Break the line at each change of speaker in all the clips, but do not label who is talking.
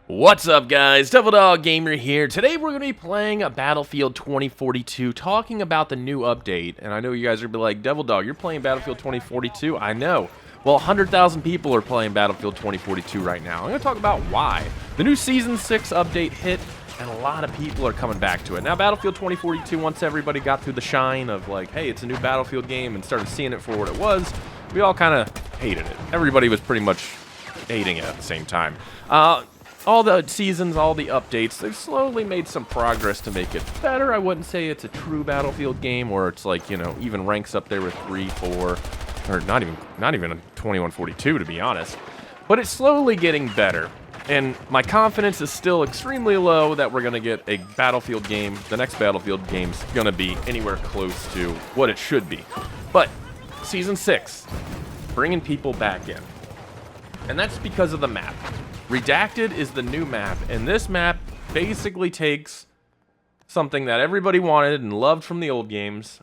What's up, guys? TheDevildogGamer here. Today we're going to be playing a Battlefield 2042, talking about the new update. And I know you guys are going to be like, Devildog, you're playing Battlefield 2042? I know. Well, 100,000 people are playing Battlefield 2042 right now. I'm going to talk about why. The new Season 6 update hit, and a lot of people are coming back to it. Now, Battlefield 2042, once everybody got through the shine of like, hey, it's a new Battlefield game, and started seeing it for what it was, we all kind of hated it. Everybody was pretty much hating it at the same time. All the seasons, all the updates, they've slowly made some progress to make it better. I wouldn't say it's a true Battlefield game where it's like, you know, even ranks up there with 3, 4, or not even a 2142 to be honest. But it's slowly getting better. And my confidence is still extremely low that we're going to get a Battlefield game. The next Battlefield game's going to be anywhere close to what it should be. But Season 6, bringing people back in. And that's because of the map. Redacted is the new map, and this map basically takes something that everybody wanted and loved from the old games,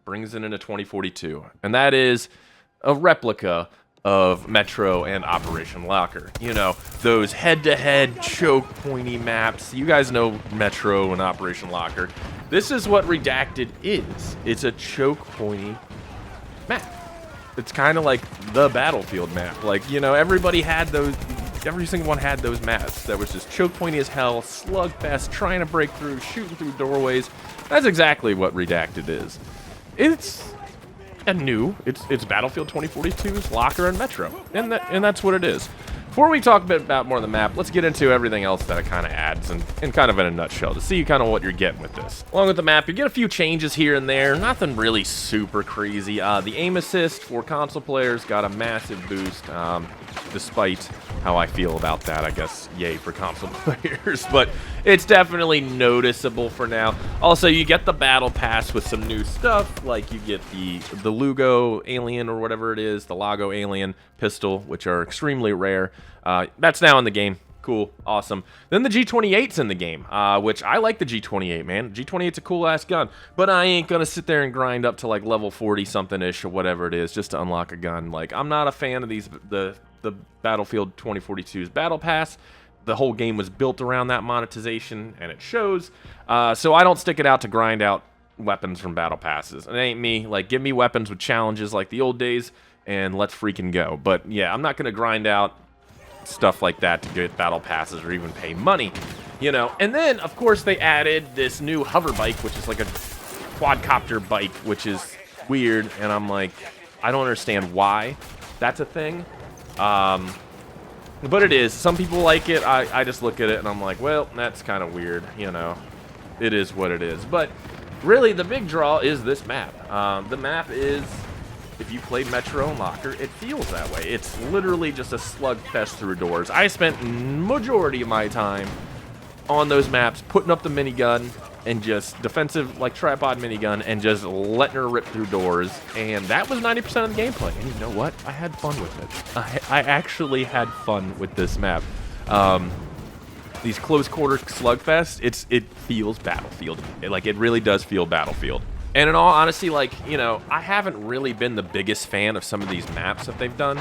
brings it into 2042, and that is a replica of Metro and Operation Locker. You know, those head-to-head choke pointy maps. You guys know Metro and Operation Locker. This is what Redacted is. It's a choke pointy map. It's kind of like the Battlefield map. Like, you know, everybody had those. Every single one had those maps that was just choke pointy as hell, slugfest, trying to break through, shooting through doorways. That's exactly what Redacted is. It's it's Battlefield 2042's Locker and Metro, and that's what it is. Before we talk a bit about more of the map, let's get into everything else that it kind of adds and kind of in a nutshell to see kind of what you're getting with this. Along with the map, you get a few changes here and there, nothing really super crazy. The aim assist for console players got a massive boost, despite how I feel about that. I guess yay for console players, but it's definitely noticeable for now. Also, you get the battle pass with some new stuff, like you get the Lugo alien or whatever it is, the Lago alien pistol, which are extremely rare. That's now in the game. Cool, awesome. Then the G28's in the game, which I like the G28, man. G28's a cool-ass gun, but I ain't gonna sit there and grind up to like level 40-something-ish or whatever it is just to unlock a gun. Like, I'm not a fan of the Battlefield 2042's Battle Pass. The whole game was built around that monetization, and it shows. So I don't stick it out to grind out weapons from Battle Passes. It ain't me. Like, give me weapons with challenges like the old days, and let's freaking go. But yeah, I'm not gonna grind out stuff like that to get battle passes or even pay money, you know. And then of course they added this new hover bike, which is like a quadcopter bike, which is weird, and I'm like, I don't understand why that's a thing, but it is. Some people like it. I just look at it and I'm like, well, that's kind of weird, you know. It is what it is. But really the big draw is this map. The map is, if you played Metro and Locker, it feels that way. It's literally just a slugfest through doors. I spent majority of my time on those maps putting up the minigun and just defensive, like tripod minigun, and just letting her rip through doors. And that was 90% of the gameplay. And you know what? I had fun with it. I actually had fun with this map. These close quarter slugfest, it feels Battlefield. It really does feel Battlefield. And in all honesty, like, you know, I haven't really been the biggest fan of some of these maps that they've done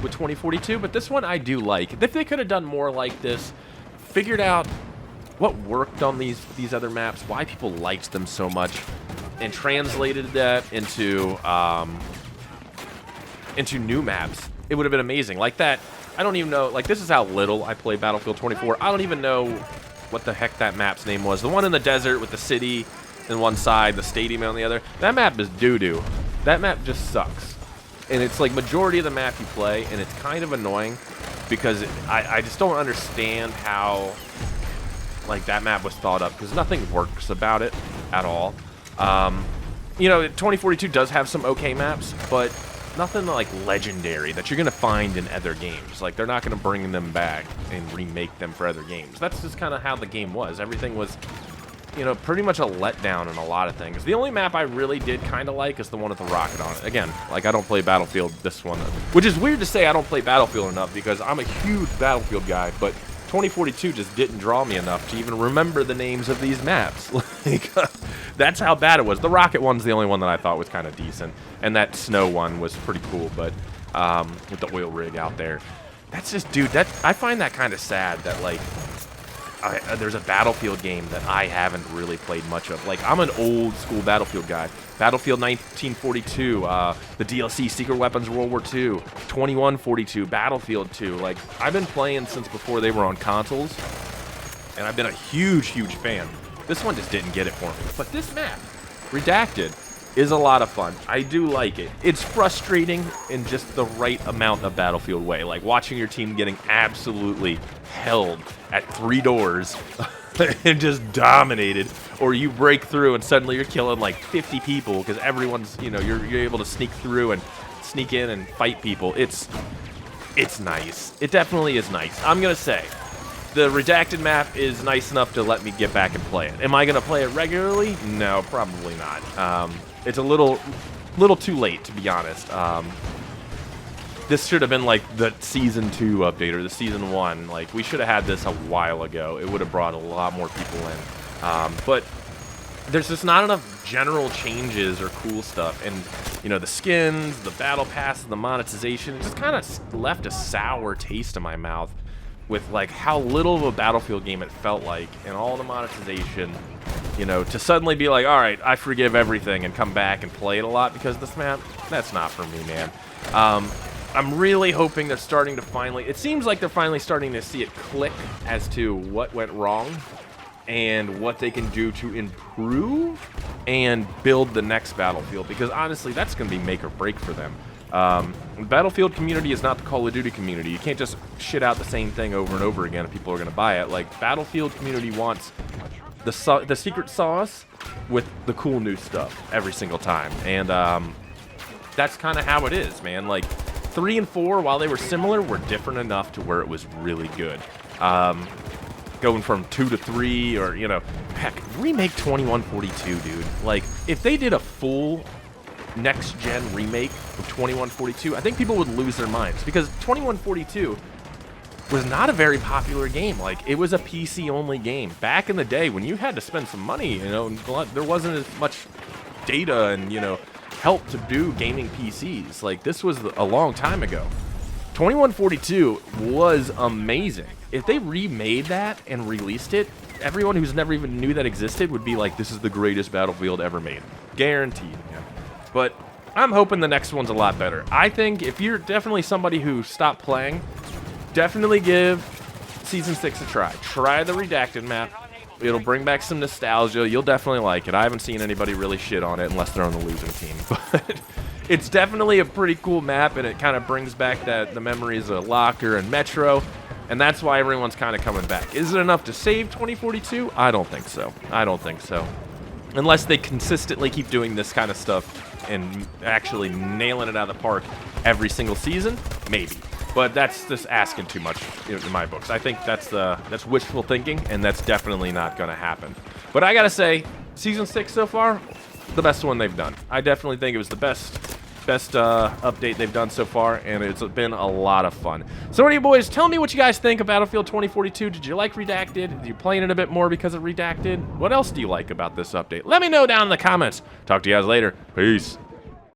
with 2042, but this one I do like. If they could have done more like this, figured out what worked on these other maps, why people liked them so much, and translated that into new maps, it would have been amazing. Like that, I don't even know, like, this is how little I play Battlefield 24. I don't even know what the heck that map's name was. The one in the desert with the city on one side, the stadium on the other. That map is doo-doo. That map just sucks. And it's like majority of the map you play, and it's kind of annoying because I just don't understand how like that map was thought up, because nothing works about it at all. You know, 2042 does have some okay maps, but nothing like legendary that you're gonna find in other games. Like, they're not gonna bring them back and remake them for other games. That's just kind of how the game was. Everything was, you know, pretty much a letdown in a lot of things. The only map I really did kind of like is the one with the rocket on it. Again, like, I don't play Battlefield this one, which is weird to say I don't play Battlefield enough, because I'm a huge Battlefield guy, but 2042 just didn't draw me enough to even remember the names of these maps. Like, that's how bad it was. The rocket one's the only one that I thought was kind of decent, and that snow one was pretty cool, but with the oil rig out there. That's just, dude, I find that kind of sad that, like, there's a Battlefield game that I haven't really played much of. Like, I'm an old school Battlefield guy. Battlefield 1942, the DLC Secret Weapons World War II, 2142, Battlefield 2. Like, I've been playing since before they were on consoles, and I've been a huge, huge fan. This one just didn't get it for me. But this map, Redacted, is a lot of fun. I do like it. It's frustrating in just the right amount of Battlefield way. Like watching your team getting absolutely held at 3 doors and just dominated, or you break through and suddenly you're killing like 50 people because everyone's, you know, you're able to sneak through and sneak in and fight people. It's nice. It definitely is nice. I'm gonna say the Redacted map is nice enough to let me get back and play it. Am I gonna play it regularly? No, probably not. It's a little too late, to be honest. This should have been like the Season 2 update or the Season 1. Like, we should have had this a while ago. It would have brought a lot more people in. But there's just not enough general changes or cool stuff. And, you know, the skins, the battle passes, the monetization, it just kind of left a sour taste in my mouth with, like, how little of a Battlefield game it felt like, and all the monetization. You know, to suddenly be like, all right, I forgive everything and come back and play it a lot because of this map, that's not for me, man. I'm really hoping they're starting to finally, it seems like they're finally starting to see it click as to what went wrong and what they can do to improve and build the next Battlefield, because honestly, that's going to be make or break for them. The Battlefield community is not the Call of Duty community. You can't just shit out the same thing over and over again if people are going to buy it. Like, Battlefield community wants the secret sauce with the cool new stuff every single time, and that's kind of how it is, man. Like, 3 and 4, while they were similar, were different enough to where it was really good. Going from 2 to 3, or, you know, heck, remake 2142, dude. Like, if they did a full next-gen remake of 2142, I think people would lose their minds, because 2142 was not a very popular game. Like, it was a PC-only game. Back in the day, when you had to spend some money, you know, there wasn't as much data and, you know, help to do gaming PCs. Like, this was a long time ago. 2142 was amazing. If they remade that and released it, everyone who's never even knew that existed would be like, this is the greatest Battlefield ever made. Guaranteed. Yeah. But I'm hoping the next one's a lot better. I think if you're definitely somebody who stopped playing, definitely give Season 6 a try. Try the Redacted map. It'll bring back some nostalgia. You'll definitely like it. I haven't seen anybody really shit on it unless they're on the losing team. But it's definitely a pretty cool map, and it kind of brings back the memories of Locker and Metro, and that's why everyone's kind of coming back. Is it enough to save 2042? I don't think so. I don't think so. Unless they consistently keep doing this kind of stuff and actually nailing it out of the park every single season, maybe. But that's just asking too much in my books. I think that's wishful thinking, and that's definitely not going to happen. But I got to say, Season 6 so far, the best one they've done. I definitely think it was the best update they've done so far, and it's been a lot of fun. So anyway, boys, tell me what you guys think of Battlefield 2042. Did you like Redacted? Did you playing it a bit more because of Redacted? What else do you like about this update? Let me know down in the comments. Talk to you guys later. Peace.